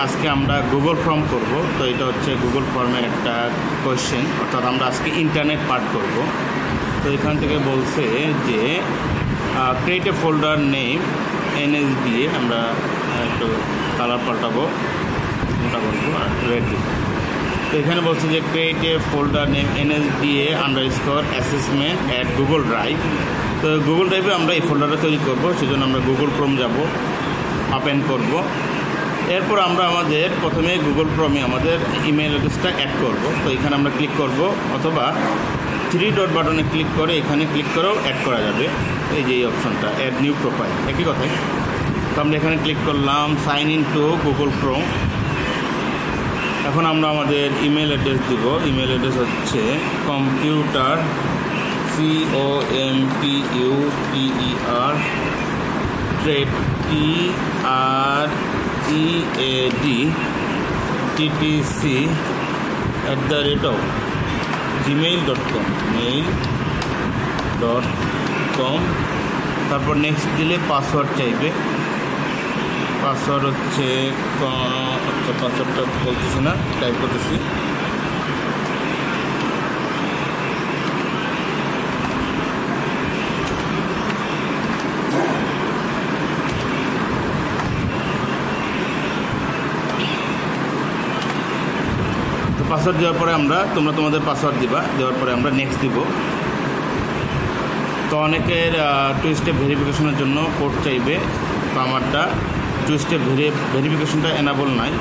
আজকে আমরা Google form করব। তো এটা হচ্ছে গুগল ফর্মের একটা কোয়েশ্চেন, অর্থাৎ আমরা আজকে ইন্টারনেট পার্ট করব। তো এখান থেকে বলছে যে create a folder name NS দিয়ে আমরা একটু কালার পাল্টাবো, মোটা করবো আর রেড দিব। তো এখানে বলছে যে create a folder name NS দিয়ে _assessment at গুগল ড্রাইভ। তো গুগল ড্রাইভে আমরা এই ফোল্ডারটা তৈরি করব, সেজন্য আমরা গুগল ক্রোম যাব, ওপেন করব। এরপর আমরা আমাদের প্রথমে গুগল ক্রোমে আমাদের ইমেল অ্যাড্রেসটা অ্যাড করব। তো এখানে আমরা ক্লিক করব, অথবা 3 ডট বাটনে ক্লিক করে এখানে ক্লিক করেও অ্যাড করা যাবে। এই যে এই অপশনটা অ্যাড নিউ প্রোফাইল, একই কথাই। তো আমরা এখানে ক্লিক করলাম sign in to Google Chrome. এখন আমরা আমাদের ইমেল অ্যাড্রেস দিব। ইমেল অ্যাড্রেস হচ্ছে কম্পিউটার COMPUTER gmail.com। তারপর নেক্সট দিলে পাসওয়ার্ড চাইবে। পাসওয়ার্ড হচ্ছে পাসওয়ার্ডটা বলতেছি না, টাইপ করতেছি। পাসওয়ার্ড দেওয়ার পরে তোমরা তোমাদের পাসওয়ার্ড দিবা, দেওয়ার পরে আমরা নেক্সট দিব। তো অনেকের 2 স্টেপ ভেরিফিকেশনের জন্য কোড চাইবে, তো আমারটা 2 স্টেপ ভেরিফিকেশনটা এনাবল নাই,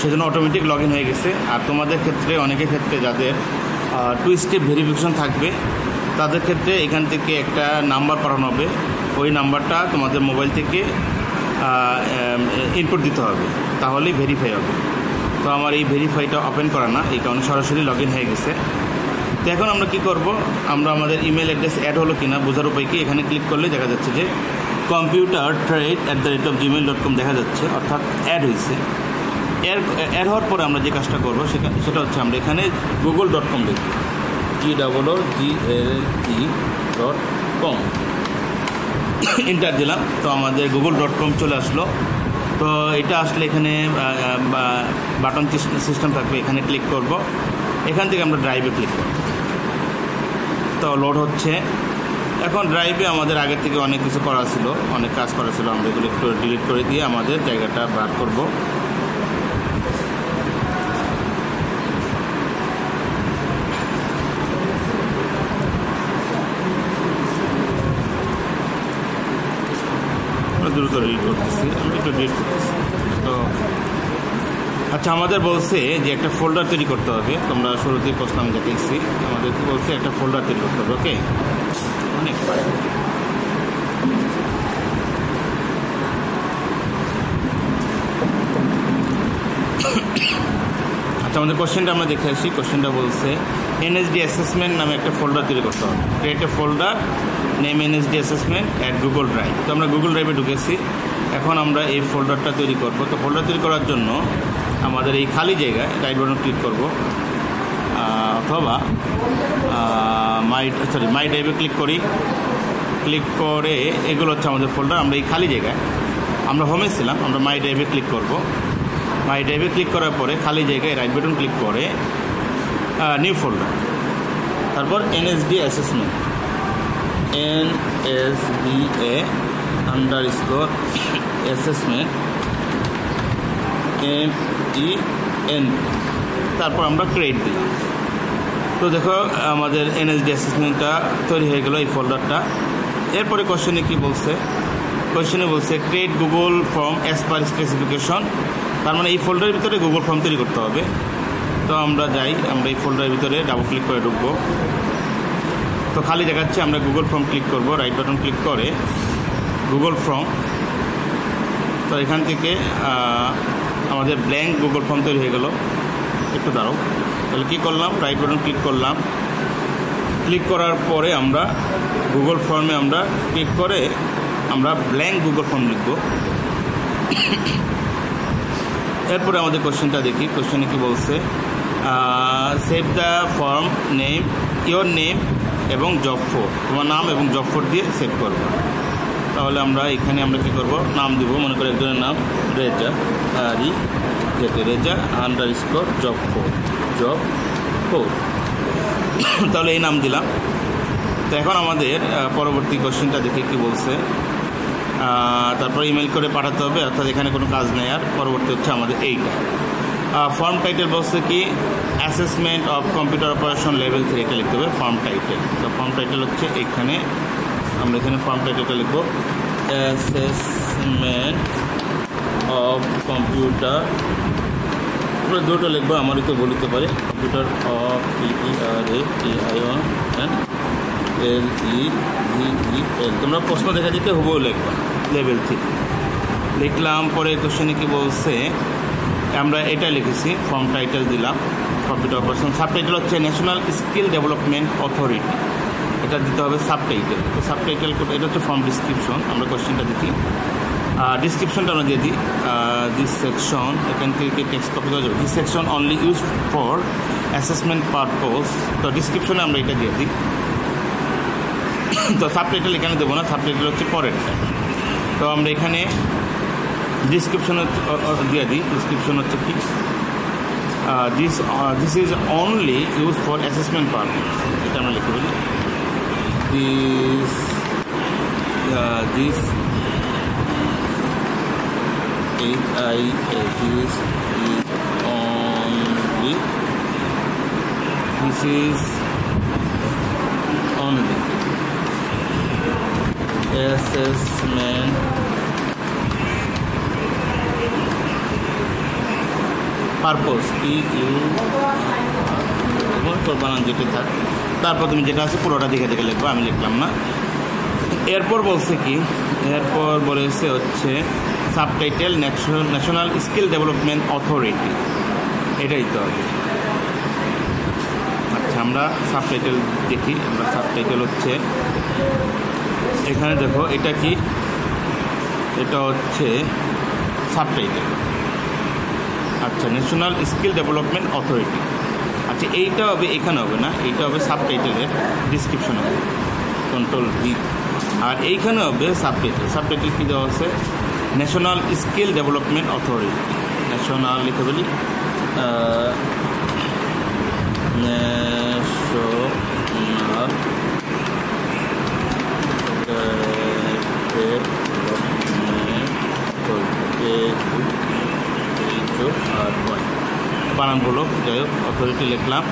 সেজন্য অটোমেটিক লগ ইন হয়ে গেছে। আর তোমাদের ক্ষেত্রে অনেকের ক্ষেত্রে যাদের 2 স্টেপ ভেরিফিকেশন থাকবে তাদের ক্ষেত্রে এখান থেকে একটা নাম্বার পাঠানো হবে, ওই নাম্বারটা তোমাদের মোবাইল থেকে ইনপুট দিতে হবে, তাহলেই ভেরিফাই হবে। তো আমার এই ভেরিফাইটা ওপেন করা না, এই কারণে সরাসরি লগ ইন হয়ে গেছে। তো এখন আমরা কি করব, আমরা আমাদের ইমেল অ্যাড্রেস অ্যাড হলো কিনা বোঝার উপায় কি, এখানে ক্লিক করলে দেখা যাচ্ছে যে computertrade@gmail.com দেখা যাচ্ছে, অর্থাৎ অ্যাড হয়েছে। অ্যাড হওয়ার পরে আমরা যে কাজটা করবো সেটা হচ্ছে আমরা এখানে google.com লিখব, google.com এন্টার দিলাম। তো আমাদের google.com চলে আসলো। তো এটা আসলে এখানে বাটন সিস্টেম থাকবে, এখানে ক্লিক করব। এখান থেকে আমরা ড্রাইভে ক্লিক করব। তো লোড হচ্ছে। এখন ড্রাইভে আমাদের আগের থেকে অনেক কিছু করা ছিল, অনেক কাজ করা ছিল, আমরা এগুলো একটু ডিলিট করে দিয়ে আমাদের জায়গাটা বার করব। দ্রুত ডিলিট করতেছি, আমি একটু ডিলিট করতেছি। তো আচ্ছা, আমাদের বলছে যে একটা ফোল্ডার তৈরি করতে হবে। তোমরা শুরুতেই প্রশ্ন আমি দেখেছি, আমাদের কি বলছে একটা ফোল্ডার তৈরি করতে হবে। ওকে, অনেক আচ্ছা, আমাদের কোশ্চেনটা আমরা দেখে আসি। কোশ্চেনটা বলছে NSD অ্যাসেসমেন্ট নামে একটা ফোল্ডার তৈরি করতে হবে। Create a folder name NSD assessment at Google drive. তো আমরা গুগল ড্রাইভে ঢুকেছি, এখন আমরা এই ফোল্ডারটা তৈরি করব। তো ফোল্ডার তৈরি করার জন্য আমাদের এই খালি জায়গায় রাইট বাটন ক্লিক করব, অথবা মাই ড্রাইভে ক্লিক করি। ক্লিক করে এগুলো হচ্ছে আমাদের ফোল্ডার। আমরা এই খালি জায়গায়, আমরা হোমে ছিলাম, আমরা মাই ড্রাইভে ক্লিক করব। মাই ড্রাইভে ক্লিক করার পরে খালি জায়গায় রাইট বাটন ক্লিক করে নিউ ফোল্ডার, তারপর NSD অ্যাসেসমেন্ট NSDA_assessment MEN, তারপর আমরা ক্রিয়েট দিলাম। তো দেখো আমাদের NSD অ্যাসেসমেন্টটা তৈরি হয়ে গেল, এই ফোল্ডারটা। এরপরে কোশ্চেনে কি বলছে, কোশ্চেনে বলছে create Google form as per specification. তার মানে এই ফোল্ডারের ভিতরে গুগল ফর্ম তৈরি করতে হবে। তো আমরা যাই, আমরা এই ফোল্ডারের ভিতরে ডাবল ক্লিক করে ঢুকবো। তো খালি দেখাচ্ছে, আমরা গুগল ফর্ম ক্লিক করব, রাইট বাটন ক্লিক করে গুগল ফর্ম। তো এখান থেকে আমাদের ব্ল্যাঙ্ক গুগল ফর্ম তৈরি হয়ে গেল। একটু দাঁড়াও, তাহলে কী করলাম, রাইট বাটন ক্লিক করলাম। ক্লিক করার পরে আমরা গুগল ফর্মে আমরা ক্লিক করে আমরা ব্ল্যাঙ্ক গুগল ফর্ম লিখব। এরপরে আমাদের কোশ্চেনটা দেখি। কোশ্চেনে কি বলছে, save the form name your name এবং জব ফোর, তোমার নাম এবং জব ফোর দিয়ে সেভ করবে। তো তাহলে আমরা এখানে আমরা কী করব, নাম দিব, মনে করি একজনের নাম রেজা, রেজা _ জব কোড তাহলে এই নাম দিলাম। তো এখন আমাদের পরবর্তী কোশ্চেনটা দেখে কি বলছে। তারপর ইমেল করে পাঠাতে হবে, অর্থাৎ এখানে কোনো কাজ নেই। আর পরবর্তী হচ্ছে আমাদের এইটা ফর্ম টাইটেল বলছে কি assessment of computer operation level 3, এটা লিখতে হবে ফর্ম টাইটেল। তো ফর্ম টাইটেল হচ্ছে এখানে আমরা এখানে ফর্ম টাইটেলটা লিখব অ্যাসেসমেন্ট অফ কম্পিউটার, দুটো লিখবো, আমারই তো বলতে পারে কম্পিউটার অফ PERALEVEL। তোমরা প্রশ্ন দেখা দিতে হুবহু লিখবা লেভেল 3 লিখলাম। পরে কোশ্চেনে কি বলছে, আমরা এটা লিখেছি ফর্ম টাইটেল দিলাম কম্পিউটার অপারেশন। সাবটাইটেল হচ্ছে ন্যাশনাল স্কিল ডেভেলপমেন্ট অথরিটি, এটা দিতে হবে সাবটাইটেল। তো সাবটাইটেল এটা হচ্ছে ফর্ম ডিসক্রিপশন, আমরা কোশ্চেনটা দেখি। ডিসক্রিপশনটা আমরা দিয়ে দিই, দিস সেকশন, এখান থেকে টেক্সট কপি করা যাবে। This section only use for assessment purpose. তো ডিসক্রিপশনে আমরা এটা দিয়ে দিই। তো সাবটাইটেল এখানে দেবো না, সাবটাইটেল হচ্ছে পরেরটা। তো আমরা এখানে ডিসক্রিপশন দিয়ে দিই। ডিসক্রিপশন হচ্ছে কি this is only use for assessment purpose, এটা আমরা লিখে বলি দিস only assessment purpose বানান যেটা থাক, তারপর তুমি যেটা আছে পুরোটা দেখে দেখে লিখবো, আমি লিখলাম না। এরপর বলছে কি, এরপর বলেছে হচ্ছে subtitle national skill development authority, এটাই তো হবে। আচ্ছা আমরা সাবটাইটেল দেখি। আমরা সাবটাইটেল হচ্ছে এখানে দেখো, এটা কি, এটা হচ্ছে সাবটাইটেল। আচ্ছা ন্যাশনাল স্কিল ডেভেলপমেন্ট অথরিটি, আচ্ছা এইটা হবে, এখানে হবে না, এইটা হবে সাবটাইটেলের ডিসক্রিপশন হবে Ctrl+V। আর এইখানে হবে সাবটাইটেল। সাবটাইটেল কী দেওয়া আছে, national skill development authority, national লিখে বলি ন্যাশনাল বানান বলো, যাই হোক অথরিটি লিখলাম।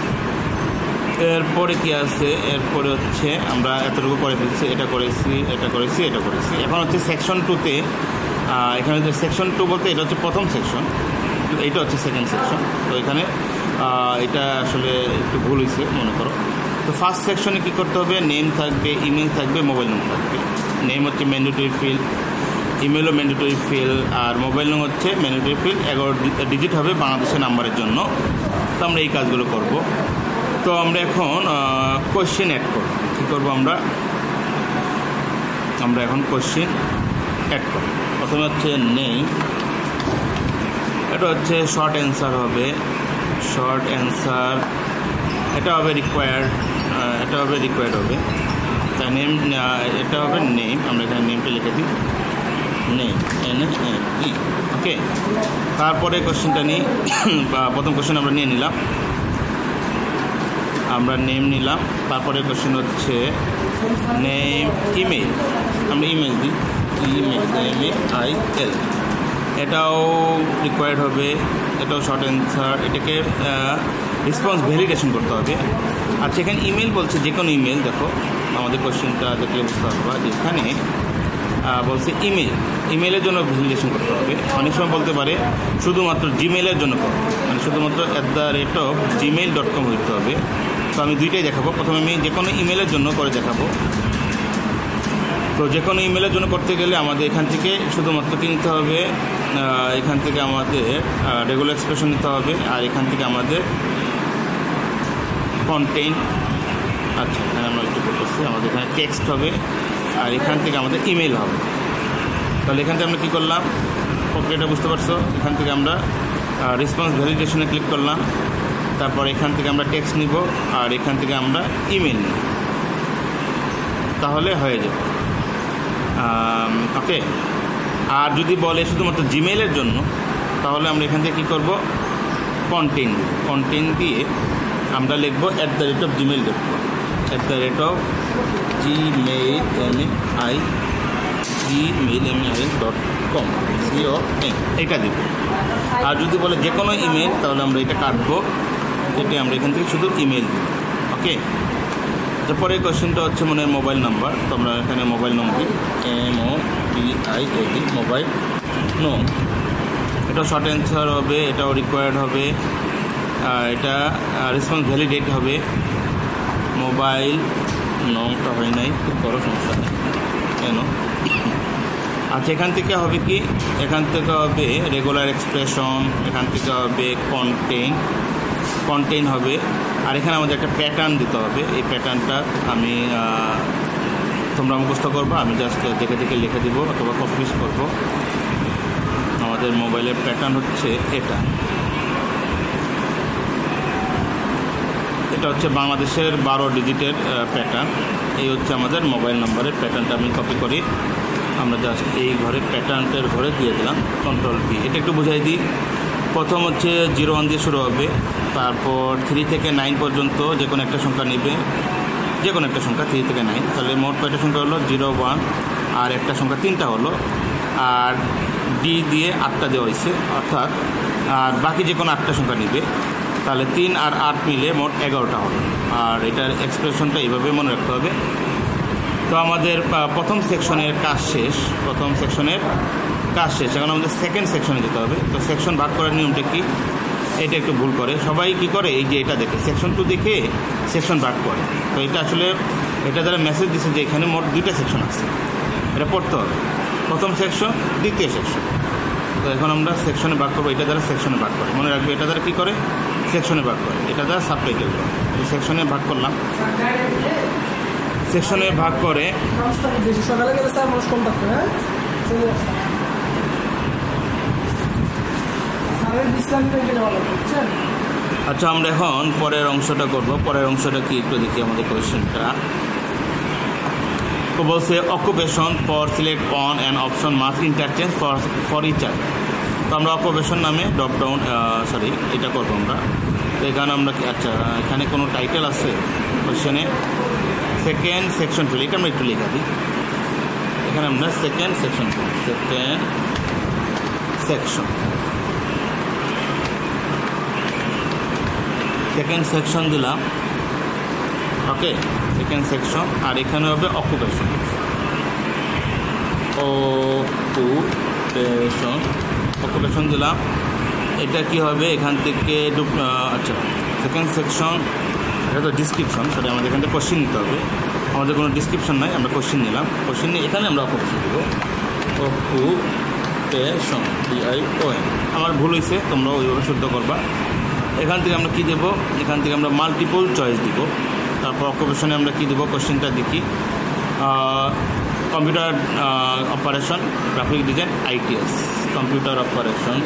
এরপরে কি আছে, এরপরে হচ্ছে আমরা এতটুকু করে ফেলছি, এটা করেছি, এটা করেছি, এটা করেছি। এখন হচ্ছে সেকশন 2-তে, এখানে যে সেকশন 2 বলতে এটা হচ্ছে প্রথম সেকশন, এইটা হচ্ছে সেকেন্ড সেকশন। তো এখানে এটা আসলে একটু ভুল হয়েছে মনে করো। তো ফার্স্ট সেকশনে কী করতে হবে, নেম থাকবে, ইমেল থাকবে, মোবাইল নম্বর থাকবে। নেম হচ্ছে ম্যান্ডেটরি ফিল্ড, ইমেলও ম্যান্ডেটরি ফিল্ড, আর মোবাইল নম্বর হচ্ছে ম্যান্ডেটরি ফিল্ড, 11 ডিজিট হবে বাংলাদেশের নাম্বারের জন্য। তো আমরা এই কাজগুলো করব। তো আমরা এখন কোয়েশ্চেন অ্যাড করব। কী করবো আমরা এখন কোয়েশ্চেন অ্যাড করব। প্রথমে হচ্ছে নেম, এটা হচ্ছে শর্ট অ্যান্সার হবে, শর্ট অ্যান্সার, এটা হবে রিকোয়ার্ড, এটা হবে রিকোয়ার্ড হবে। তাই নেম, এটা হবে নেম, আমরা এখানে নেমটা লিখে দিই, নেম NAME, ওকে। তারপরে কোশ্চেনটা নিই, প্রথম কোশ্চেন আমরা নিয়ে নিলাম, আমরা নেম নিলাম। তারপরে কোশ্চেন হচ্ছে নেম, ইমেল, আমরা ইমেল দিই, ইমেল MAIL, এটাও রিকোয়ার্ড হবে, এটাও শর্ট অ্যান্সার, এটাকে রেসপন্স ভ্যালিডেশন করতে হবে। আচ্ছা এখানে ইমেল বলছে যে কোনো ইমেল, দেখো আমাদের কোশ্চেনটা দেখলে বুঝতে পারবা যেখানে বলছে ইমেলের জন্য ভ্যালিডেশন করতে হবে। অনেক সময় বলতে পারে শুধুমাত্র জিমেলের জন্য করো, মানে শুধুমাত্র @gmail.com হইতে হবে। তো আমি দুইটাই দেখাবো। প্রথমে আমি যে কোনো ইমেলের জন্য করে দেখাবো। তো যে কোনো ইমেলের জন্য করতে গেলে আমাদের এখান থেকে শুধুমাত্র কী নিতে হবে, এখান থেকে আমাদের রেগুলার এক্সপ্রেশন নিতে হবে, আর এখান থেকে আমাদের কন্টেন্ট, আচ্ছা এখানে আমরা একটু করতেছি, আমাদের এখানে টেক্সট হবে, আর এখান থেকে আমাদের ইমেল হবে। তাহলে এখান থেকে আমরা কী করলাম, প্রক্রিয়াটা বুঝতে পারছো। এখান থেকে আমরা রেসপন্স ভ্যালিডেশনে ক্লিক করলাম, তারপর এখান থেকে আমরা টেক্সট নিব, আর এখান থেকে আমরা ইমেল নিব, তাহলে হয়ে যাবে। ওকে। আর যদি বলে শুধুমাত্র জিমেইলের জন্য, তাহলে আমরা এখান থেকে কী করবো, কন্টেন্ট দিয়ে আমরা লিখবো @gmail.com, gmail.com এটা দিব। আর যদি বলে যে কোনো ইমেল, তাহলে আমরা এটা কাটবো, এটা আমরা এখান থেকে শুধু ইমেল দিব। ওকে। তারপরে কোয়েশ্চেনটা হচ্ছে মনে হয় মোবাইল নাম্বার, তো আমরা এখানে mobile number MOBILD mobile no, এটা শর্ট অ্যান্সার হবে, এটাও রিকোয়ার্ড হবে, এটা রেসপন্স ভ্যালিডেট হবে। মোবাইল নংটা হয় নাই, খুব বড় সমস্যা নেই কেন। আচ্ছা, এখান থেকে হবে কি, এখান থেকে হবে রেগুলার এক্সপ্রেশন, এখান থেকে হবে কন্টেন্ট হবে। আর এখানে আমাদের একটা প্যাটার্ন দিতে হবে। এই প্যাটার্নটা আমি তোমরা মুখস্থ করবো, আমি জাস্ট দেখে দেখে লিখে দিব অথবা কপি করবো। আমাদের মোবাইলের প্যাটার্ন হচ্ছে এটা হচ্ছে বাংলাদেশের 12 ডিজিটের প্যাটার্ন। এই হচ্ছে আমাদের মোবাইল নাম্বারের প্যাটার্নটা আমি কপি করি, আমরা জাস্ট এই ঘরে প্যাটার্নটার ঘরে দিয়ে দিলাম, Ctrl+V। এটা একটু বুঝাই দিই। প্রথম হচ্ছে 01 দিয়ে শুরু হবে, তারপর 3 থেকে 9 পর্যন্ত যে কোনো একটা সংখ্যা নেবে, যে কোনো একটা সংখ্যা 3 থেকে 9, তাহলে মোট কয়টা সংখ্যা হলো 01, আর একটা সংখ্যা 3টা হলো, আর ডি দিয়ে 8টা দেওয়া হয়েছে, অর্থাৎ আর বাকি যে কোনো 8টা সংখ্যা নেবে, তাহলে 3 আর 8 মিলে মোট 11টা হলো। আর এটার এক্সপ্রেশনটা এইভাবে মনে রাখতে হবে। তো আমাদের প্রথম সেকশনের কাজ শেষ, এখন আমাদের সেকেন্ড সেকশনে যেতে হবে। তো সেকশন ভাগ করার নিয়মটা কি, এটা একটু ভুল করে সবাই, কি করে এই যে এটা দেখে সেকশন 2 দেখে সেকশন ভাগ করে। তো এটা আসলে এটা দ্বারা মেসেজ দিচ্ছে যে এখানে মোট 2টা সেকশন আছে, এটা পড়তে হবে, প্রথম সেকশন, দ্বিতীয় সেকশন। তো এখন আমরা সেকশনে ভাগ করবো, এটা দ্বারা সেকশনে ভাগ করে, মনে রাখবে এটা দ্বারা কী করে, সেকশনে ভাগ করে, এটা দ্বারা সাবটাইটেল করে। সেকশনে ভাগ করলাম, সেকশনে ভাগ করে আচ্ছা, আমরা এখন পরের অংশটা করব। পরের অংশটা কি একটু দেখি আমাদের কোয়েশ্চেনটা। তো বলছে occupation for select on and option must interchange for each other. তো আমরা অকুপেশন নামে ড্রপ ডাউন এটা করবো আমরা। তো এখানে আমরা আচ্ছা, এখানে কোনো টাইটেল আছে কোয়েশ্চেনে, সেকেন্ড সেকশন ফিল, এটা আমরা একটু লেখা দিই। এখানে আমরা সেকেন্ড সেকশন দিলাম। ওকে, সেকেন্ড সেকশন। আর এখানে হবে অকুপেশন দিলাম। এটা কি হবে, এখান থেকে আচ্ছা, সেকেন্ড সেকশন, এটা তো ডিসক্রিপশন, সেটা আমাদের এখান থেকে কোশ্চেন নিতে হবে। আমাদের কোনো ডিসক্রিপশন নাই, আমরা কোশ্চেন নিলাম। কোশ্চেন নিয়ে এখানে আমরা অকুপেশন দেবো, অকুপেশন DION। আমার ভুল হয়েছে, তোমরা ওইভাবে শুদ্ধ করবা। এখান থেকে আমরা কি দেব, এখান থেকে আমরা মাল্টিপল চয়েস দিব। তারপর অকুপেশনে আমরা কি দেবো, কোশ্চেনটা দেখি, computer operation graphic design ITS, computer operation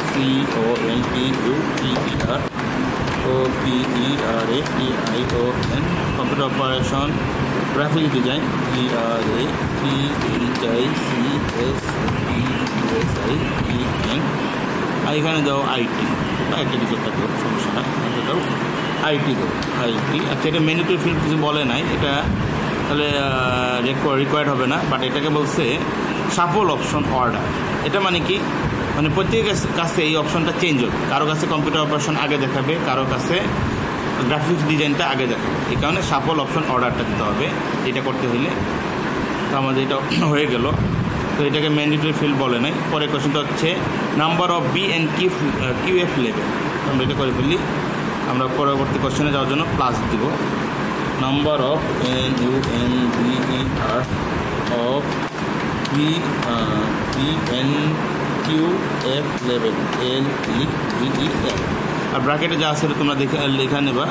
COMPUTERATION, computer operation graphic design GRAPHICSDESIN। আর এখানে দাও IT, একটা কিছু একটা দেবো, সমস্যা না, দাও IT দেবো, IT। আচ্ছা, এটা ম্যান্ডেটরি ফিল্ড কিছু বলে নাই, এটা তাহলে রিকোয়ার্ড হবে না, বাট এটাকে বলছে শাফল অপশন অর্ডার। এটা মানে কি, মানে প্রত্যেকের কাছে এই অপশনটা চেঞ্জ হবে, কারো কাছে কম্পিউটার অপারেশন আগে দেখাবে, কারো কাছে গ্রাফিক্স ডিজাইনটা আগে দেখাবে। এই কারণে শাফল অপশন অর্ডারটা দিতে হবে এটা করতে হইলে। তো আমাদের এটা হয়ে গেল। তো এটাকে ম্যান্ডেটরি ফিল্ড বলে নাই। পরে কোশ্চেনটা হচ্ছে নাম্বার অফ BNQF লেভেল। আমরা এটা করে ফেললি, আমরা পরবর্তী কোশ্চেনে যাওয়ার জন্য প্লাস দিব। Number of NUMBER of BNQF level LEVEL। আর ব্র্যাকেটে যা আছে তোমরা লেখা নেবা,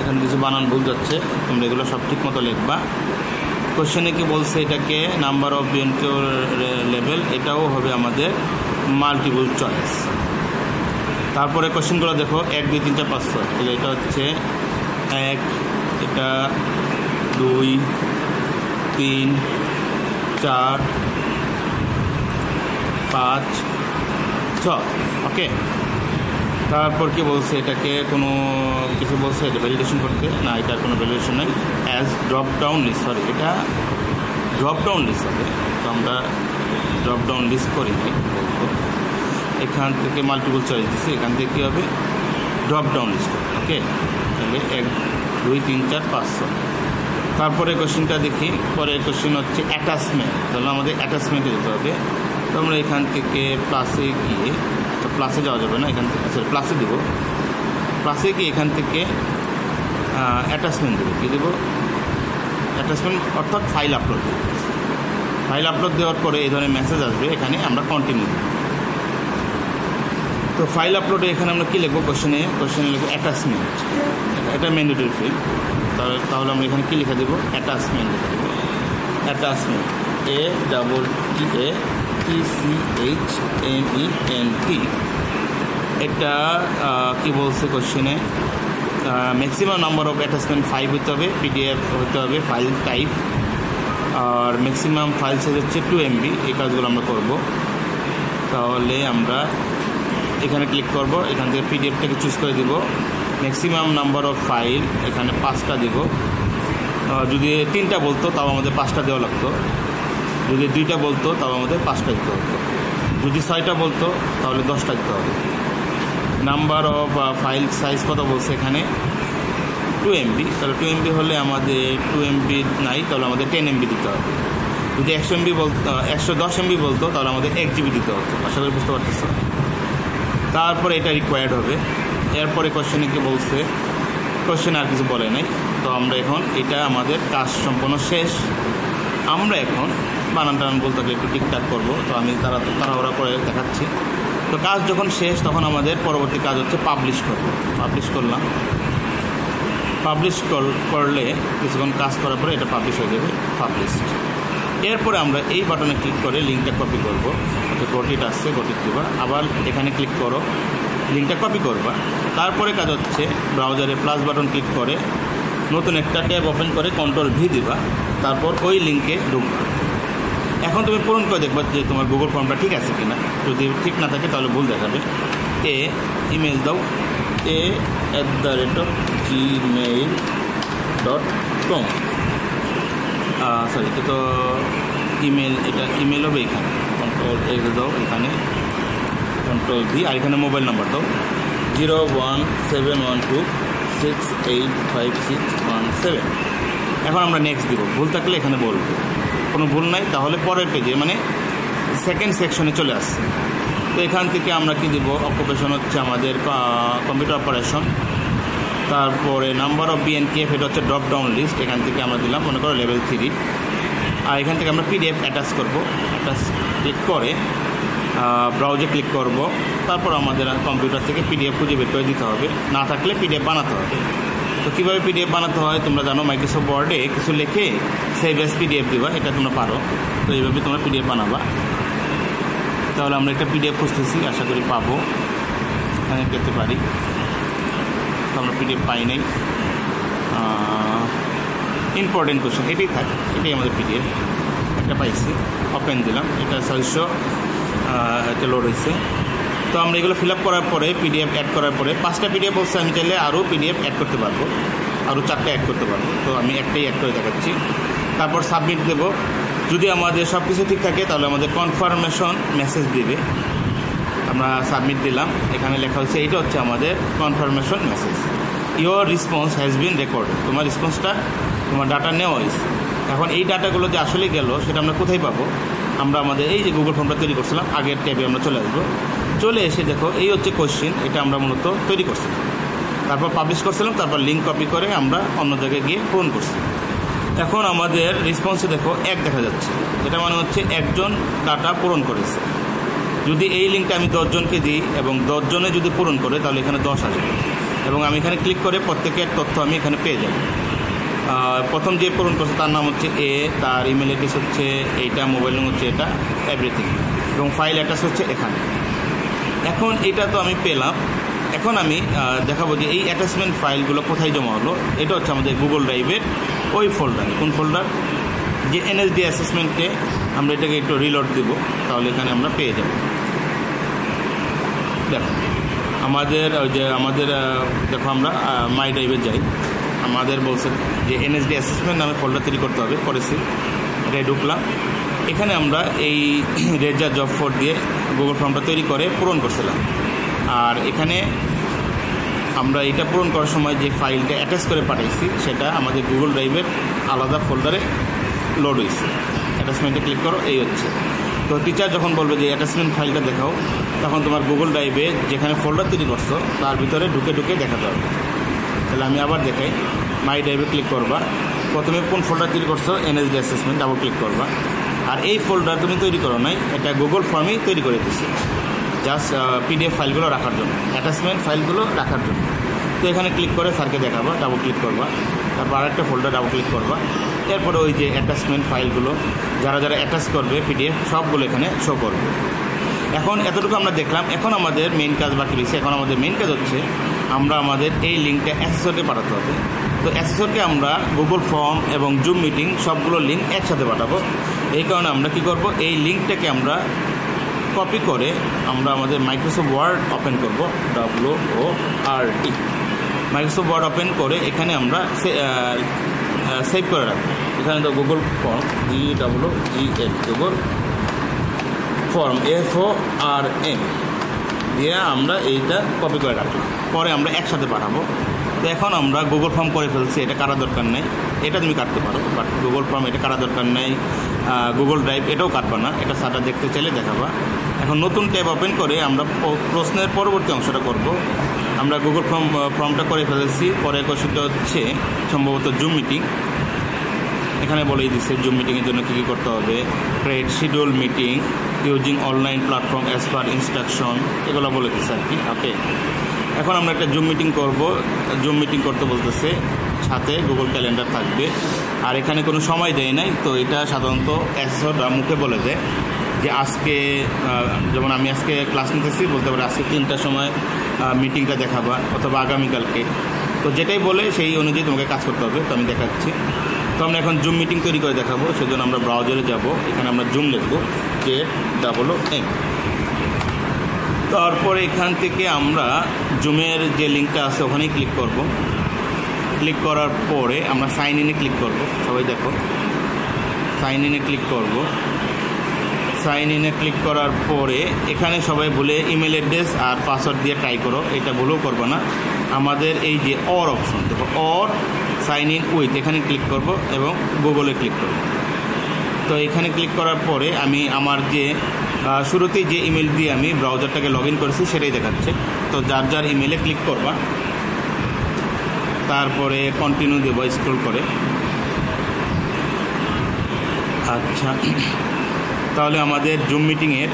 এখানে কিছু বানান ভুল যাচ্ছে, তোমরা এগুলো সব ঠিক মতো লিখবা। কোশ্চেনে কি বলছে, এটাকে নাম্বার অফ BNQ লেভেল, এটাও হবে আমাদের মাল্টিপল চয়েস। তারপরে কোশ্চেনগুলো দেখো, 1 2 3 4 5 6, এটা হচ্ছে 1, এটা 2 3 4 5 6। ওকে, তারপর কি বলছে, এটাকে কোনো কিছু বলছে এটা ভ্যালিডেশন করতে, না এটার কোনো ভ্যালিডেশন নেই। As drop down list, sorry এটা ড্রপ ডাউন লিস্ট হবে, তো আমরা ড্রপ ডাউন লিস্ট করি নাই বলবো। এখান থেকে মাল্টিপল চয়েস দিচ্ছি, এখান থেকে কী হবে ড্রপ ডাউন লিস্ট হবে। ওকে, তাহলে 1 2 3 4 5 6। তারপরে কোশ্চেনটা দেখি, পরে কোশ্চেন হচ্ছে অ্যাটাচমেন্ট, তাহলে আমাদের অ্যাটাচমেন্টে যেতে হবে। তো আমরা এখান থেকে প্লাসে গিয়ে, প্লাসে যাওয়া যাবে না, এখান থেকে সরি প্লাসে দেবো, প্লাসে গিয়ে এখান থেকে অ্যাটাচমেন্ট দেবো। কী দেবো? অ্যাটাচমেন্ট অর্থাৎ ফাইল আপলোড দেবো। ফাইল আপলোড দেওয়ার পরে এই ধরনের মেসেজ আসবে, এখানে আমরা কন্টিনিউ দেবো। তো ফাইল আপলোডে এখানে আমরা কী লিখবো, কোশ্চেনে লিখবো অ্যাটাচমেন্ট, এটা ম্যান্ডেটরি ফিল্ড। তাহলে আমরা এখানে কী লিখে দেবো, অ্যাটাচমেন্ট লিখে দেবো। Attachment ATTACHMENT। এটা কি বলছে কোশ্চেনে, ম্যাক্সিমাম নাম্বার অফ অ্যাটাচমেন্ট 5 হতে হবে, PDF হতে হবে, ফাইল টাইপ, আর ম্যাক্সিমাম ফাইল সাইজ হচ্ছে 2 MB। এই কাজগুলো আমরা করব। তাহলে আমরা এখানে ক্লিক করব, এখান থেকে PDFটাকে চুজ করে দিব। ম্যাক্সিমাম নাম্বার অফ ফাইল এখানে 5টা দিব। যদি 3টা বলতো তাও আমাদের 5টা দেওয়া লাগতো, যদি 2টা বলতো তাও আমাদের 5টা দিতে হতো, যদি 6টা বলতো তাহলে 10টা দিতে হবে। নাম্বার অফ ফাইল সাইজ কত বলছে এখানে 2 MB, তাহলে 2 MB হলে আমাদের 2 MB নাই, তাহলে আমাদের 10 MB দিতে হবে। যদি 100 MB বলতো, 110 MB বলতো তাহলে আমাদের 1 GB দিতে হতো। আশা করি বুঝতে পারতেছ। তারপরে এটা রিকোয়ার্ড হবে। এরপরে কোশ্চেনে কি বলছে, কোশ্চেন আর কিছু বলে নাই। তো আমরা এখন এটা আমাদের কাজ সম্পূর্ণ শেষ। আমরা এখন বানান টানান বলতে একটু ঠিকঠাক করবো, তো আমি তাড়াহুড়া করে দেখাচ্ছি। তো কাজ যখন শেষ তখন আমাদের পরবর্তী কাজ হচ্ছে পাবলিশ করব। পাবলিশ করলাম, পাবলিশ করলে কিছুক্ষণ কাজ করার পরে এটা পাবলিশ হয়ে যাবে, পাবলিশড। এরপরে আমরা এই বাটনে ক্লিক করে লিঙ্কটা কপি করব। গটিট আসছে, গটিট দিবা, আবার এখানে ক্লিক করো, লিঙ্কটা কপি করবা। তারপরে কাজ হচ্ছে ব্রাউজারে প্লাস বাটন ক্লিক করে নতুন একটা ট্যাব ওপেন করে Ctrl+V দিবা, তারপর ওই লিঙ্কে ঢুকবা। এখন তুমি পূরণ করে দেখবা যে তোমার গুগল ফর্মটা ঠিক আছে কিনা। যদি ঠিক না থাকে তাহলে ভুল দেখাবে। ইমেল দাও a@gmail.com। সরি, এটা তো ইমেল, এটা ইমেল হবে এখানে। Ctrl+A দাও, এখানে Ctrl+V, আর এখানে মোবাইল নাম্বার দাও 01712685617। এখন আমরা নেক্সট দিব। ভুল থাকলে এখানে বলবো, কোনো ভুল নাই তাহলে পরের পেজে মানে সেকেন্ড সেকশনে চলে আসছে। তো এখান থেকে আমরা কি দিব, অকুপেশন হচ্ছে আমাদের কম্পিউটার অপারেশন। তারপরে নাম্বার অফ BNKF, এটা হচ্ছে ড্রপ ডাউন লিস্ট, এখান থেকে আমরা দিলাম মনে করো লেভেল 3। আর এখান থেকে আমরা PDF অ্যাটাচ করব। অ্যাটাচ ক্লিক করে ব্রাউজে ক্লিক করব। তারপর আমাদের কম্পিউটার থেকে PDF খুঁজে বের করে দিতে হবে, না থাকলে PDF বানাতে হবে। তো কীভাবে PDF বানাতে হয় তোমরা জানো, মাইক্রোসফট ওয়ার্ডে কিছু লিখে সেভ এজ PDF দিবা, এটা তোমরা পারো। তো এইভাবে তোমরা PDF বানাবা। তাহলে আমরা একটা PDF খুঁজতেছি, আশা করি পাবো, এখানে পেতে পারি। তো আমরা PDF পাই নাই। ইম্পর্টেন্ট কোশ্চেন এটাই থাকে, এটাই আমাদের PDF। একটা পাইছি, ওপেন দিলাম, এটা 600 এটা লোড হয়েছে। তো আমরা এগুলো ফিল আপ করার পরে PDF অ্যাড করার পরে 5টা PDF বলছে, আমি চাইলে আরও PDF অ্যাড করতে পারবো, আরও 4টা অ্যাড করতে পারবো। তো আমি একটাই অ্যাড করে দেখাচ্ছি। তারপর সাবমিট দেবো। যদি আমাদের সব কিছু ঠিক থাকে তাহলে আমাদের কনফার্মেশন মেসেজ দিবে। আমরা সাবমিট দিলাম, এখানে লেখা হচ্ছে, এইটা হচ্ছে আমাদের confirmation message. Your response has been recorded, তোমার রেসপন্সটা, তোমার ডাটা নেওয়া হয়েছে। এখন এই ডাটাগুলো যে আসলে গেল সেটা আমরা কোথায় পাবো, আমরা আমাদের এই যে গুগল ফর্মটা তৈরি করছিলাম আগের ট্যাবে আমরা চলে আসবো। চলে এসে দেখো এই হচ্ছে কোশ্চেন, এটা আমরা মূলত তৈরি করছিলাম, তারপর পাবলিশ করছিলাম, তারপর লিঙ্ক কপি করে আমরা অন্য জায়গায় গিয়ে পূরণ করছি। এখন আমাদের রেসপন্সে দেখো 1 দেখা যাচ্ছে, এটা মানে হচ্ছে একজন ডাটা পূরণ করেছে। যদি এই লিঙ্কটা আমি 10 জনকে দিই এবং 10 জনে যদি পূরণ করে তাহলে এখানে 10 আসবে, এবং আমি এখানে ক্লিক করে প্রত্যেকের তথ্য আমি এখানে পেয়ে যাব। প্রথম যে পূরণ করছে তার নাম হচ্ছে এ, তার ইমেল অ্যাড্রেস হচ্ছে এইটা, মোবাইল নম্বর হচ্ছে এটা, এভরিথিং, এবং ফাইল অ্যাড্রেস হচ্ছে এখানে। এখন এটা তো আমি পেলাম। এখন আমি দেখাবো যে এই অ্যাটাচমেন্ট ফাইলগুলো কোথায় জমা হলো। এটা হচ্ছে আমাদের গুগল ড্রাইভের ওই ফোল্ডারে। কোন ফোল্ডার? যে এনএসডি অ্যাসেসমেন্টে আমরা এটাকে একটু রিলোড দেব, তাহলে এখানে আমরা পেয়ে যাব। দেখো দেখো আমরা মাই ড্রাইভে যাই, আমাদের বলছে যে এনএসডি অ্যাসেসমেন্ট নামে ফোল্ডার তৈরি করতে হবে, করেছি, এটা ঢুকলাম। এখানে আমরা এই রেজা জব ফোর দিয়ে গুগল ফর্মটা তৈরি করে পূরণ করছিলাম। আর এখানে আমরা এটা পূরণ করার সময় যে ফাইলটা অ্যাটাচ করে পাঠাইছি সেটা আমাদের গুগল ড্রাইভের আলাদা ফোল্ডারে লোড হয়েছে। অ্যাটাচমেন্টে ক্লিক করো, এই হচ্ছে। তো টিচার যখন বলবে যে অ্যাটাচমেন্ট ফাইলটা দেখাও, তখন তোমার গুগল ড্রাইভে যেখানে ফোল্ডার তৈরি করছো তার ভিতরে ঢুকে দেখাতে হবে। তাহলে আমি আবার দেখাই, মাই ড্রাইভে ক্লিক করবা, প্রথমে কোন ফোল্ডার তৈরি করছো, এনএসডি অ্যাসেসমেন্ট, ডাবল ক্লিক করবা। আর এই ফোল্ডার তুমি তৈরি করো নাই, এটা গুগল ফর্মেই তৈরি করে দিচ্ছে, জাস্ট পিডিএফ ফাইলগুলো রাখার জন্য, অ্যাটাচমেন্ট ফাইলগুলো রাখার জন্য। তো এখানে ক্লিক করে স্যারকে দেখাবা, ডাবল ক্লিক করবা, তারপর আরেকটা ফোল্ডার ডাবল ক্লিক করবা। এরপরে ওই যে অ্যাটাচমেন্ট ফাইলগুলো যারা অ্যাটাচ করবে পিডিএফ সবগুলো এখানে শো করবে। এখন এতটুকু আমরা দেখলাম। এখন আমাদের মেইন কাজ বাকি রয়েছে। এখন আমাদের মেইন কাজ হচ্ছে আমরা আমাদের এই লিঙ্কটা অ্যাসেসরকে পাঠাতে হবে। তো অ্যাসেসরকে আমরা গুগল ফর্ম এবং জুম মিটিং সবগুলো লিঙ্ক একসাথে পাঠাবো। এই কারণে আমরা কি করব, এই লিঙ্কটাকে আমরা কপি করে আমরা আমাদের মাইক্রোসফট ওয়ার্ড ওপেন করব, WORD। মাইক্রোসফট ওয়ার্ড ওপেন করে এখানে আমরা সেভ করে রাখবো। এখানে তো Google form, Google form FORM দিয়ে আমরা এইটা কপি করে রাখলাম, পরে আমরা একসাথে পাঠাবো। তো এখন আমরা গুগল ফর্ম করে ফেলছি, এটা কাটা দরকার নেই, এটা তুমি কাটতে পারো, বাট গুগল ফর্ম এটা কাটা দরকার নেই। গুগল ড্রাইভ এটাও কাটবা না, এটা সাটা দেখতে চাইলে দেখাবা। এখন নতুন ট্যাব ওপেন করে আমরা প্রশ্নের পরবর্তী অংশটা করব। আমরা গুগল ফর্মটা করে ফেলেছি। পরে কোশ্চেনটা হচ্ছে সম্ভবত জুম মিটিং। এখানে বলেই দিচ্ছে জুম মিটিংয়ের জন্য কী কী করতে হবে, create schedule meeting using online platform as per instruction, এগুলো বলে দিচ্ছে আর কি। ওকে, এখন আমরা একটা জুম মিটিং করব। জুম মিটিং করতে বলতেছে, সাথে গুগল ক্যালেন্ডার থাকবে। আর এখানে কোনো সময় দেয় নাই, তো এটা সাধারণত অ্যাসেসররা মুখে বলে দেয় যে আজকে, যেমন আমি আজকে ক্লাস নিতেছি, বলতে পারি আজকে 3টার সময় মিটিংটা দেখাবা, অথবা আগামীকালকে। তো যেটাই বলে সেই অনুযায়ী তোমাকে কাজ করতে হবে। তো আমি দেখাচ্ছি। তো আমরা এখন জুম মিটিং তৈরি করে দেখাবো, সেজন্য আমরা ব্রাউজারে যাব। এখানে আমরা জুম লিখব, ZOOM। তারপরে এখান থেকে আমরা জুমের যে লিঙ্কটা আছে ওখানেই ক্লিক করব। ক্লিক করার পরে আমরা সাইন ইনে ক্লিক করব। সবাই দেখো, সাইন ইনে ক্লিক করব। সাইন ইনে ক্লিক করার পরে এখানে সবাই বলে ইমেল অ্যাড্রেস আর পাসওয়ার্ড দিয়ে ট্রাই করো, এটা ভুলেও করবো না। আমাদের এই যে অর অপশন, দেখো অর সাইন ইন উইথ, এখানে ক্লিক করব এবং গুগলে ক্লিক করব। তো এখানে ক্লিক করার পরে আমি আমার যে শুরুতেই যে ইমেল দিয়ে আমি ব্রাউজারটাকে লগ ইন করেছি সেটাই দেখাচ্ছে। তো যার ইমেলে ক্লিক করবা, তারপরে কন্টিনিউ দেবো স্ক্রল করে। আচ্ছা, তাহলে আমাদের জুম মিটিংয়ের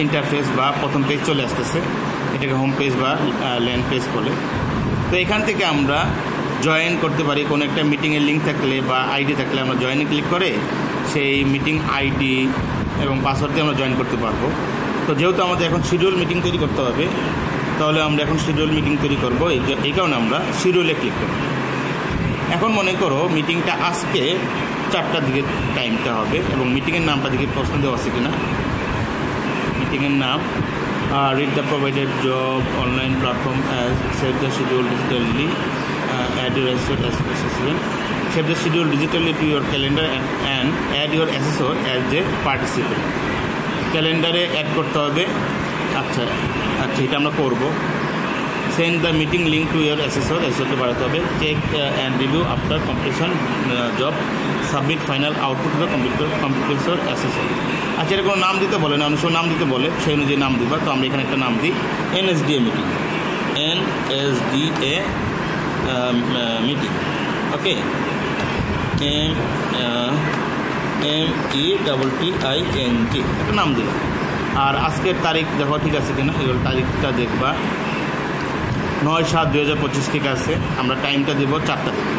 ইন্টারফেস বা প্রথম পেজ চলে আসতেছে। এটাকে হোম পেজ বা ল্যান্ড পেজ বলে। তো এখান থেকে আমরা জয়েন করতে পারি। কোনো একটা মিটিংয়ের লিঙ্ক থাকলে বা আইডি থাকলে আমরা জয়েনে ক্লিক করে সেই মিটিং আইডি এবং পাসওয়ার্ড দিয়ে আমরা জয়েন করতে পারবো। তো যেহেতু আমাদের এখন শিডিউল মিটিং তৈরি করতে হবে, তাহলে আমরা এখন শিডিউল মিটিং তৈরি করবো। এই কারণে আমরা শিডিউলে ক্লিক করব। এখন মনে করো মিটিংটা আজকে 4টার দিকে টাইমটা হবে, এবং মিটিংয়ের নামটা দিকে প্রশ্ন দেওয়া আছে কিনা। মিটিংয়ের নাম, read the provided job online platform as save the schedule digitally, add your assessor as participant, save the schedule digitally to your calendar and add your assessor as a participant. ক্যালেন্ডারে অ্যাড করতে হবে। আচ্ছা, এটা আমরা করব। Send the meeting link to your অ্যাসেসরকে বাড়াতে হবে। Check and review after completion job, submit final output to the completion assessor. আচ্ছা, এটা কোনো নাম দিতে বলে না, অনেক সময় নাম দিতে বলে, সেই অনুযায়ী নাম দিবা। তো আমরা এখানে একটা নাম দিই, NSDA মিটিং, NSDA মিটিং। ওকে, METTING একটা নাম দিলাম। আর আজকের তারিখ দেখো ঠিক আছে কিনা, এগুলো তারিখটা দেখবা 9/7/2025 ঠিক আছে। আমরা টাইমটা দেবো 4টা থেকে।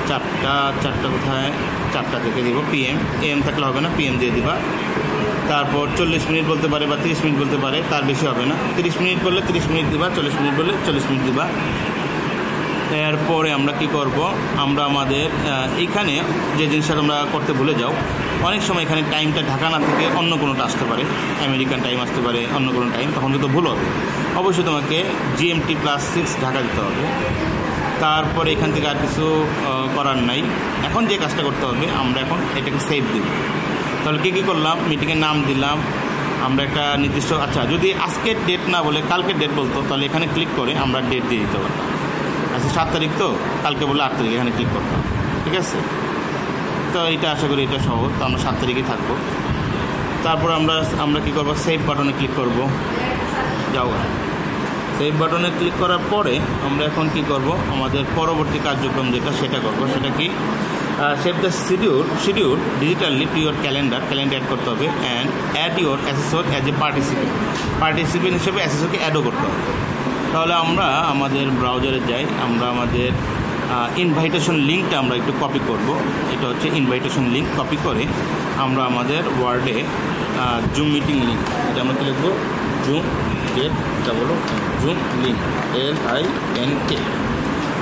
4টা কোথায়, 4টা থেকে দিব। PM, AM থাকলে হবে না, PM দিয়ে দিবা। তারপর 40 মিনিট বলতে পারে বা 30 মিনিট বলতে পারে, তার বেশি হবে না। 30 মিনিট বললে 30 মিনিট দিবা, 40 মিনিট বললে 40 মিনিট দিবা। এরপরে আমরা কি করব, আমরা আমাদের এইখানে যে জিনিসটা তোমরা করতে ভুলে যাও, অনেক সময় এখানে টাইমটা ঢাকা না থেকে অন্য কোনোটা আসতে পারে, আমেরিকান টাইম আসতে পারে, অন্য কোনো টাইম, তখন কিন্তু ভুল হবে। অবশ্যই তোমাকে GMT+6 ঢাকা দিতে হবে। তারপরে এখান থেকে আর কিছু করার নাই। এখন যে কাজটা করতে হবে, আমরা এখন এটাকে সেভ দিব। তাহলে কী করলাম, মিটিংয়ের নাম দিলাম, আমরা একটা নির্দিষ্ট, আচ্ছা যদি আজকের ডেট না বলে কালকের ডেট বলতো, তাহলে এখানে ক্লিক করে আমরা ডেট দিয়ে দিতে পারতাম। আচ্ছা 7 তারিখ তো, কালকে বলে 8 তারিখ, এখানে ক্লিক করতাম, ঠিক আছে। তো এটা আশা করি এটা সহজ। তো আমরা 7 তারিখে থাকবো। তারপর আমরা কী করবো, সেভ বাটনে ক্লিক করব। যাও, সেভ বাটনে ক্লিক করার পরে আমরা এখন কি করব, আমাদের পরবর্তী কার্যক্রম যেটা সেটা করব। সেটা কি, save the schedule digitally to your calendar add করতে হবে, and add your assessor as a participant হিসেবে অ্যাসেসরকে অ্যাডও করতে হবে। তাহলে আমরা আমাদের ব্রাউজারে যাই, আমরা আমাদের ইনভাইটেশন লিঙ্কটা আমরা একটু কপি করব। এটা হচ্ছে ইনভাইটেশন লিঙ্ক। কপি করে আমরা আমাদের ওয়ার্ডে জুম মিটিং লিঙ্ক, এটা আমরা কি লিখবো, জুম জুম লিঙ্ক LINK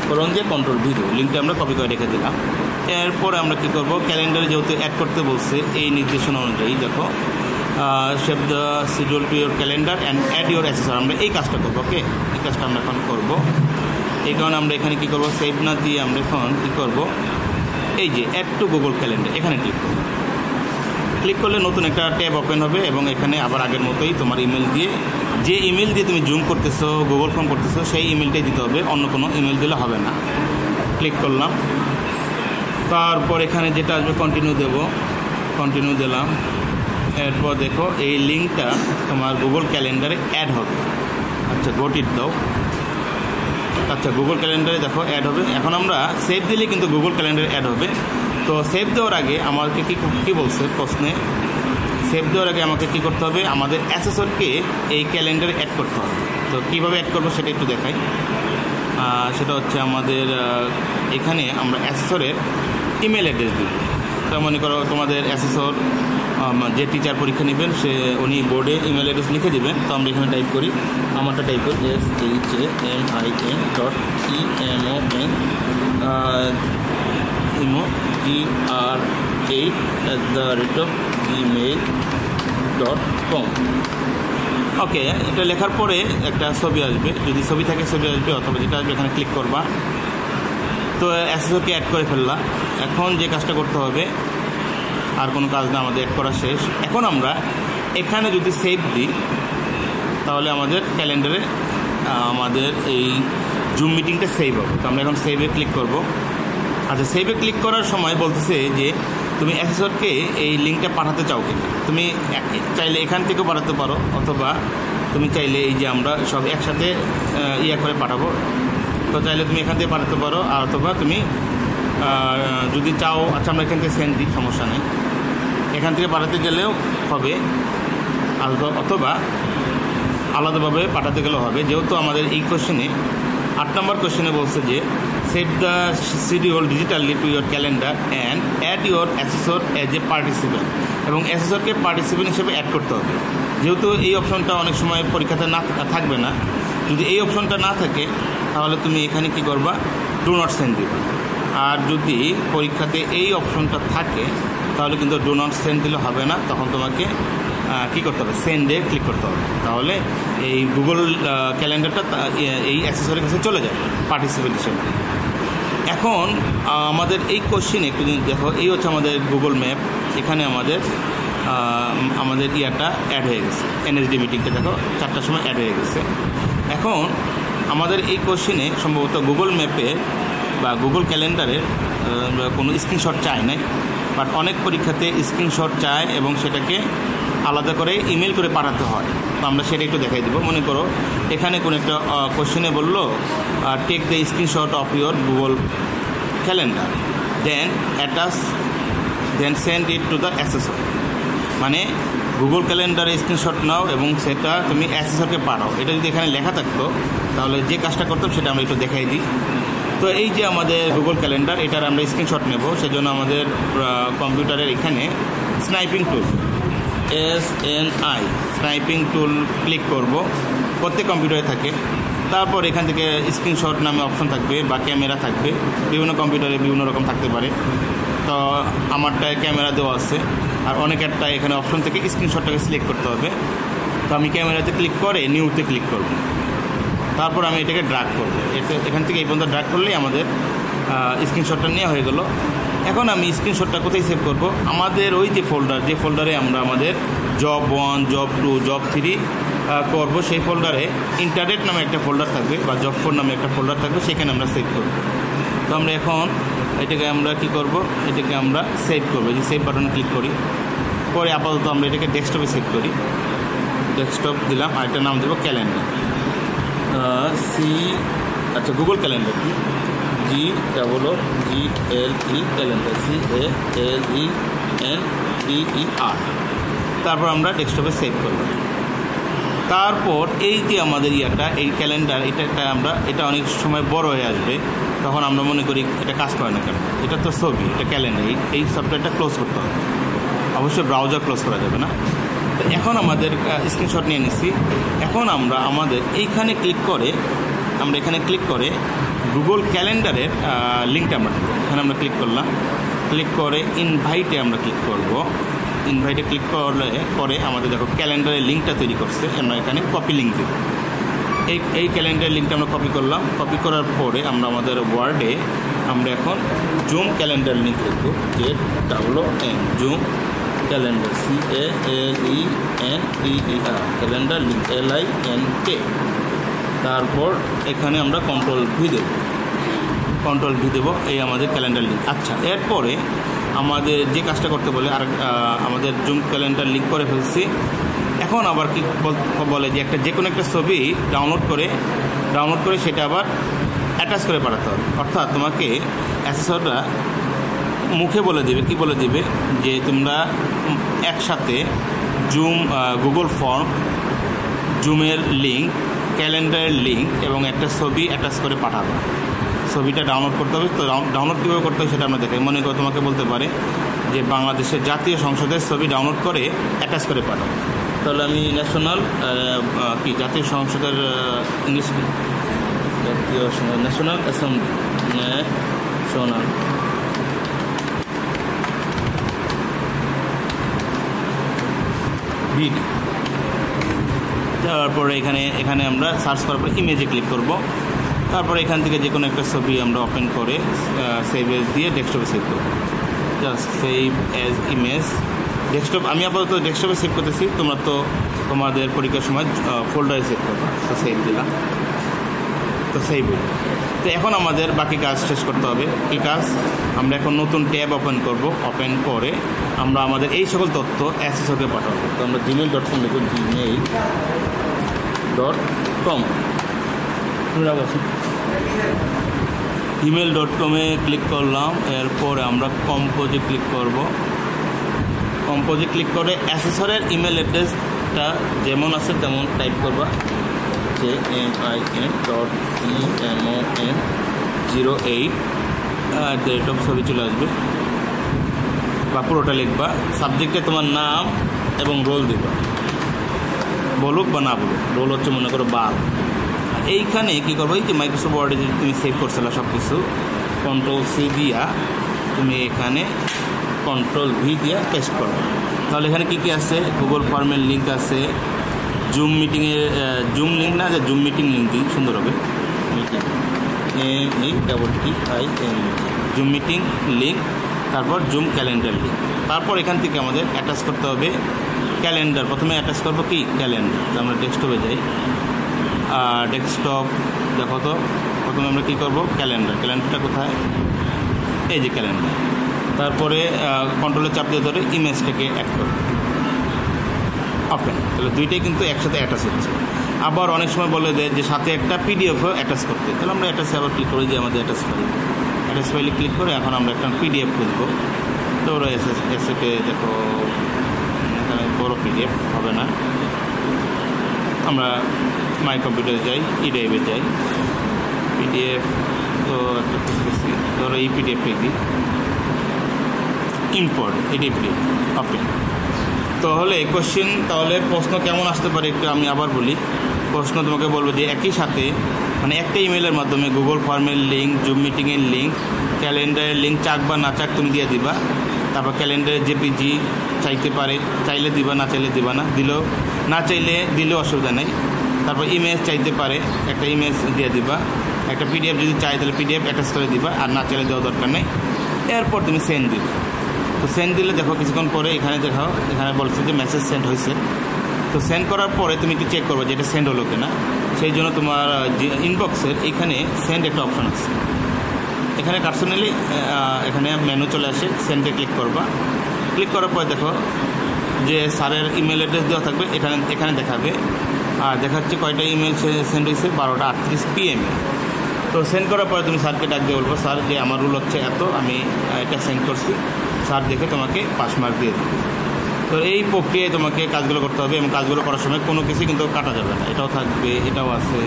করুন দিয়ে CTRL-V লিঙ্কটা আমরা কপি করে রেখে দিলাম। এরপর আমরা কী করব, ক্যালেন্ডারে যেহেতু অ্যাড করতে বলছে, এই নির্দেশনা অনুযায়ী দেখো, save the schedule to your calendar and add your assessor, আমরা এই কাজটা করবো। ওকে, এই কাজটা আমরা এখন করবো। এই কারণে আমরা এখানে কী করবো, সেভ না দিয়ে আমরা এখন কী করবো, এই যে অ্যাড টু গুগল ক্যালেন্ডার, এখানে ক্লিক করব। ক্লিক করলে নতুন একটা ট্যাব ওপেন হবে এবং এখানে আবার আগের মতোই তোমার ইমেল দিয়ে, যে ইমেল দিয়ে তুমি জুম করতেছো, গুগল ফর্ম করতেছো, সেই ইমেলটাই দিতে হবে, অন্য কোনো ইমেল দিলে হবে না। ক্লিক করলাম। তারপর এখানে যেটা আসবে কন্টিনিউ দিলাম। এরপর দেখো এই লিঙ্কটা তোমার গুগল ক্যালেন্ডারে অ্যাড হবে। আচ্ছা গোটিট দাও। আচ্ছা গুগল ক্যালেন্ডারে দেখো অ্যাড হবে। এখন আমরা সেভ দিলে কিন্তু গুগল ক্যালেন্ডারে অ্যাড হবে। তো সেভ দেওয়ার আগে আমাকে কী বলছে প্রশ্নে, সেভ দেওয়ার আগে আমাকে কী করতে হবে, আমাদের অ্যাসেসরকে এই ক্যালেন্ডারে অ্যাড করতে হবে। তো কীভাবে অ্যাড করবো সেটা একটু দেখাই। সেটা হচ্ছে আমাদের এখানে আমরা অ্যাসেসরের ইমেল অ্যাড্রেস দিব। তো মনে করো তোমাদের অ্যাসেসর যে টিচার পরীক্ষা নেবেন উনি বোর্ডে ইমেল অ্যাড্রেস লিখে দেবেন। তো আমরা এখানে টাইপ করি, আমারটা টাইপ করি SAMON@gmail.com। ওকে, এটা লেখার পরে একটা ছবি আসবে, যদি ছবি থাকে ছবি আসবে, অথবা যেটা আসবে এখানে ক্লিক করবা। তো অ্যাসেসরকে অ্যাড করে ফেললাম। এখন যে কাজটা করতে হবে, আর কোনো কাজ না, আমাদের অ্যাড করা শেষ। এখন আমরা এখানে যদি সেভ দিই, তাহলে আমাদের ক্যালেন্ডারে আমাদের এই জুম মিটিংটা সেভ হবে। তো আমরা এখন সেভে ক্লিক করব। আচ্ছা, সেভে ক্লিক করার সময় বলতেছে যে তুমি অ্যাসেসরকে এই লিঙ্কটা পাঠাতে চাও কিনা। তুমি চাইলে এখান থেকেও পাঠাতে পারো, অথবা তুমি চাইলে এই যে আমরা সব একসাথে করে পাঠাবো, তো চাইলে তুমি এখান থেকে পাঠাতে পারো। আর অথবা তুমি যদি চাও, আচ্ছা আমরা এখান থেকে সেন্ড দিই, সমস্যা নেই, এখান থেকে পাঠাতে গেলেও হবে, অথবা আলাদাভাবে পাঠাতে গেলেও হবে। যেহেতু আমাদের এই কোশ্চেনে 8 নম্বর কোশ্চেনে বলছে যে save the schedule digitally to your calendar and add your assessor as a participant, এবং অ্যাসেসরকে পার্টিসিপেন্ট হিসেবে অ্যাড করতে হবে। যেহেতু এই অপশনটা অনেক সময় পরীক্ষাতে না থাকবে না, যদি এই অপশনটা না থাকে তাহলে তুমি এখানে কি করবা, ডু নট সেন্ড দিবা। আর যদি পরীক্ষাতে এই অপশনটা থাকে তাহলে কিন্তু ডু নট সেন্ড দিলে হবে না, তখন তোমাকে কী করতে হবে, সেন্ডে ক্লিক করতে হবে। তাহলে এই গুগল ক্যালেন্ডারটা এই অ্যাসেসরের কাছে চলে যাবে পার্টিসিপেন্ট হিসেবে। এখন আমাদের এই কোশ্চেনে একটু দেখো, এই হচ্ছে আমাদের গুগল ম্যাপ। এখানে আমাদের ইয়াটা অ্যাড হয়ে গেছে, NSD মিটিংটা দেখো 4টার সময় অ্যাড হয়ে গেছে। এখন আমাদের এই কোশ্চেনে সম্ভবত গুগল ম্যাপে বা গুগল ক্যালেন্ডারের কোনো স্ক্রিনশট চায় নাই, বাট অনেক পরীক্ষাতে স্ক্রিনশট চায় এবং সেটাকে আলাদা করে ইমেল করে পাঠাতে হয়। তো আমরা সেটা একটু দেখাই দেবো। মনে করো এখানে কোনো একটা কোশ্চেনে বললো take the screenshot of your Google calendar then send it to the assessor, মানে গুগল ক্যালেন্ডারে স্ক্রিনশট নাও এবং সেটা তুমি অ্যাসেসরকে পাঠাও। এটা যদি এখানে লেখা থাকতো তাহলে যে কাজটা করতাম সেটা আমরা একটু দেখাই দিই। তো এই যে আমাদের গুগল ক্যালেন্ডার, এটার আমরা স্ক্রিনশট নেব। সেজন্য আমাদের কম্পিউটারের এখানে স্নাইপিং টুল SNI স্নাইপিং টুল ক্লিক করব। প্রত্যেক কম্পিউটারে থাকে। তারপর এখান থেকে স্ক্রিনশট নামে অপশন থাকবে বা ক্যামেরা থাকবে, বিভিন্ন কম্পিউটারে বিভিন্ন রকম থাকতে পারে। তো আমারটায় ক্যামেরা দেওয়া আছে, আর অনেকেরটা এখানে অপশন থেকে স্ক্রিনশটটাকে সিলেক্ট করতে হবে। তো আমি ক্যামেরাতে ক্লিক করে নিউতে ক্লিক করব, তারপর আমি এটাকে ড্র্যাগ করব। এখান থেকে এই পর্যন্ত ড্র্যাগ করলেই আমাদের স্ক্রিনশটটা নেওয়া হয়ে গেল। এখন আমি স্ক্রিনশটটা কোথায় সেভ করব? আমাদের ওই যে ফোল্ডারে আমরা আমাদের জব 1, জব 2, জব 3 করব, সেই ফোল্ডারে ইন্টারনেট নামে একটা ফোল্ডার থাকবে বা জব 4 নামে একটা ফোল্ডার থাকবে, সেখানে আমরা সেভ করব। তো আমরা এখন এটাকে আমরা কি করব, এটাকে আমরা সেভ করব। যে সেভ বাটনে ক্লিক করি, পরে আপাতত আমরা এটাকে ডেস্কটপে সেভ করি। ডেস্কটপ দিলাম, আর একটা নাম দেবো ক্যালেন্ডার, আচ্ছা Google calendar, GOOGLE calendar, CALENDER। তারপর আমরা ডেস্কটপে সেভ করব। তারপর এই যে আমাদের এই ক্যালেন্ডার, এটা অনেক সময় বড় হয়ে আসবে, তখন আমরা মনে করি এটা কাজ করে না কেন, এটা তো ছবি, এটা ক্যালেন্ডার, এই সফটওয়্যারটা ক্লোজ করতে হবে। অবশ্যই ব্রাউজার ক্লোজ করা যাবে না। তো এখন আমাদের স্ক্রিনশট নিয়ে নিচ্ছি। এখন আমরা আমাদের এখানে ক্লিক করে গুগল ক্যালেন্ডারের লিঙ্কটা আমরা দেবো। এখানে আমরা ক্লিক করলাম, ক্লিক করে ইনভাইটে আমরা ক্লিক করব। ইনভাইটে ক্লিক করে আমাদের দেখো ক্যালেন্ডারের লিঙ্কটা তৈরি করছে। আমরা এখানে কপি লিঙ্ক দেব। এই ক্যালেন্ডারের লিঙ্কটা আমরা কপি করলাম। কপি করার পরে আমরা আমাদের ওয়ার্ডে আমরা এখন জুম ক্যালেন্ডার লিঙ্ক লিখব, ZOOM zoom calendar, CALENDER calendar link, LINK। তারপর এখানে আমরা কন্ট্রোল ভি দেব, এই আমাদের ক্যালেন্ডার লিঙ্ক। আচ্ছা, এরপরে আমাদের যে কাজটা করতে বলে, আর আমাদের জুম ক্যালেন্ডার লিঙ্ক করে ফেলছি। এখন আবার কি বলে যে যে কোনো একটা ছবি ডাউনলোড করে সেটা আবার অ্যাটাচ করে পাঠাতে হবে। অর্থাৎ তোমাকে অ্যাসেসররা মুখে বলে দেবে, কি বলে দেবে, যে তোমরা একসাথে গুগল ফর্ম, জুমের লিঙ্ক, ক্যালেন্ডারের লিঙ্ক এবং একটা ছবি অ্যাটাচ করে পাঠাবে। ছবিটা ডাউনলোড করতে হবে। তো ডাউনলোড কীভাবে করতে হবে সেটা আমরা দেখাই। মনে করো তোমাকে বলতে পারে যে বাংলাদেশের জাতীয় সংসদের ছবি ডাউনলোড করে অ্যাটাচ করে পাঠাবো, তাহলে আমি জাতীয় সংসদের ইংলিশ কি, ন্যাশনাল অ্যাসেম্বলি, ভিডি। তারপরে এখানে আমরা সার্চ করার পরে ইমেজে ক্লিক করব। তারপরে এখান থেকে যে কোনো একটা ছবি আমরা ওপেন করে সেভ এজ দিয়ে ডেস্কটপে সেভ করব। Just save as image desktop. আমি আপাতত ডেস্কটপে সেভ করতেছি, তোমরা তো তোমাদের পরীক্ষার সময় ফোল্ডারে সেভ করবে। তো সেভ দিলাম, তো সেভ হইল। তো এখন আমাদের বাকি কাজ শেষ করতে হবে। কী কাজ? আমরা এখন নতুন ট্যাব ওপেন করব। ওপেন করে আমরা আমাদের এই সকল তথ্য অ্যাসেসরকে পাঠাবো। তো আমরা gmail.com লিখব, gmail.com। gmail.com-এ ক্লিক করলাম। এরপরে আমরা কম্পোজে ক্লিক করব। কম্পোজে ক্লিক করে অ্যাসেসরের ইমেল অ্যাড্রেসটা যেমন আছে তেমন টাইপ করবা, JMIN.EMON08 ছবি চলে আসবে, বা পুরোটা লিখবা। সাবজেক্টে তোমার নাম এবং রোল দিবা, বলুক বা না বলুক। রোল হচ্ছে মনে করো 12। এইখানে কী করবো, এই যে মাইক্রোসফট ওয়ার্ডে যদি তুমি সেভ করছিলে সব কিছু, Ctrl+C দিয়া তুমি এখানে Ctrl+V দিয়া পেস্ট করো। তাহলে এখানে কী কী আছে? গুগল ফর্মের লিঙ্ক আছে, জুম মিটিংয়ের জুম লিঙ্ক না, যে জুম মিটিং লিঙ্ক দিই, সুন্দর হবে। Meeting MITIM zoom meeting link, তারপর জুম ক্যালেন্ডার লিঙ্ক। তারপর এখান থেকে আমাদের অ্যাটাচ করতে হবে ক্যালেন্ডার। প্রথমে অ্যাটাচ করবো কি ক্যালেন্ডার। তো আমরা ডেস্কটপে যাই। ডেস্কটপ দেখো তো, প্রথমে আমরা কী করবো ক্যালেন্ডারটা কোথায়? এই যে ক্যালেন্ডার। তারপরে কন্ট্রোলের চাপ দিয়ে ধরে ইমেজটাকে অ্যাড করবো, ওপেন। তাহলে দুইটাই কিন্তু একসাথে অ্যাটাচ হচ্ছে। আবার অনেক সময় বলে দেয় যে সাথে একটা পিডিএফও অ্যাটাচ করতে। তাহলে আমরা অ্যাটাচে আবার ক্লিক করি, যে আমাদের অ্যাটাচ ফাইলে ক্লিক করে এখন আমরা একটা পিডিএফ খুঁজবো। তো ওরা এসেকে দেখো, এখানে বড় পিডিএফ হবে না। আমরা মাই কম্পিউটারে যাই, ইড্রাইভে যাই, পিডিএফ তো একটা খুঁজতেছি, ধরো এই পিডিএফে দিই, ইম্পোর্ট, এটাই পিডিএফ, ওপেন। তাহলে প্রশ্ন কেমন আসতে পারে একটু আমি আবার বলি। প্রশ্ন তোমাকে বলবো যে একই সাথে মানে একটা ইমেলের মাধ্যমে গুগল ফর্মের লিঙ্ক, জুম মিটিংয়ের লিঙ্ক, ক্যালেন্ডারের লিঙ্ক চাক বা না চাক তুমি দিয়ে দিবা। তারপর ক্যালেন্ডারের জেপিজি চাইতে পারে, চাইলে দিবা, না চাইলে দিবা না, না চাইলে দিলেও অসুবিধা নেই। তারপর ইমেজ চাইতে পারে, একটা ইমেজ দিয়ে দিবা। একটা পিডিএফ যদি চাই তাহলে পিডিএফ অ্যাটাচ করে দিবা, আর না চাইলে দেওয়া দরকার নেই। এরপর তুমি সেন্ড দিবে। তো সেন্ড দিলে দেখো কিছুক্ষণ পরে এখানে দেখাও, এখানে বলছে যে মেসেজ সেন্ড হয়েছে। তো সেন্ড করার পরে তুমি একটু চেক করবে যে এটা সেন্ড হলো কিনা। সেই জন্য তোমার যে ইনবক্সের এখানে সেন্ড একটা অপশান আছে, এখানে কাটছে নিলে এখানে মেনু চলে আসে, সেন্ডে ক্লিক করবা। ক্লিক করার পরে দেখো যে স্যারের ইমেল অ্যাড্রেস দেওয়া থাকবে, এখানে দেখাবে। আর দেখাচ্ছে কয়টা ইমেল সেন্ড হয়েছে, 12:38 PM। তো সেন্ড করার পরে তুমি স্যারকে ডাক দিয়ে বলবো, স্যার যে আমার রুল হচ্ছে এত, আমি এটা সেন্ড করছি, স্যার দেখে তোমাকে 5 মার্ক দিয়ে দেবে। তো এই প্রক্রিয়ায় তোমাকে কাজগুলো করতে হবে, এবং কাজগুলো করার সময় কোনো কিছু কিন্তু কাটা যাবে না। এটাও থাকবে, এটাও আছে,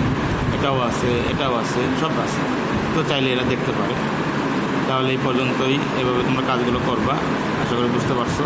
এটাও আছে, এটাও আছে, সব আছে। তো চাইলে এরা দেখতে পারে। তাহলে এই পর্যন্তই, এভাবে তোমরা কাজগুলো করবা। আশা করি বুঝতে পারছো।